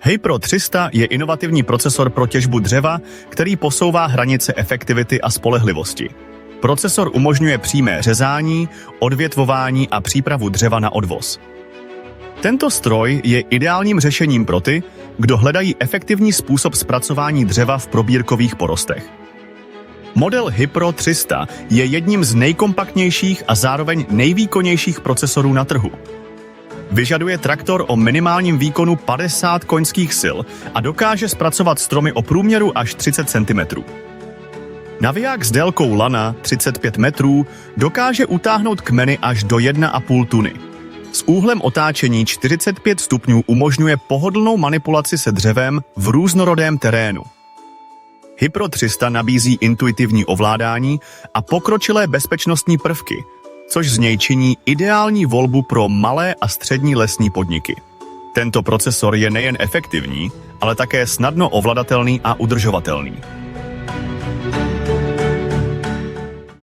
Hypro 300 je inovativní procesor pro těžbu dřeva, který posouvá hranice efektivity a spolehlivosti. Procesor umožňuje přímé řezání, odvětvování a přípravu dřeva na odvoz. Tento stroj je ideálním řešením pro ty, kdo hledají efektivní způsob zpracování dřeva v probírkových porostech. Model Hypro 300 je jedním z nejkompaktnějších a zároveň nejvýkonnějších procesorů na trhu. Vyžaduje traktor o minimálním výkonu 50 koňských sil a dokáže zpracovat stromy o průměru až 30 cm. Naviják s délkou lana 35 metrů dokáže utáhnout kmeny až do 1,5 tuny. S úhlem otáčení 45 stupňů umožňuje pohodlnou manipulaci se dřevem v různorodém terénu. Hypro 300 nabízí intuitivní ovládání a pokročilé bezpečnostní prvky, což z něj činí ideální volbu pro malé a střední lesní podniky. Tento procesor je nejen efektivní, ale také snadno ovladatelný a udržovatelný.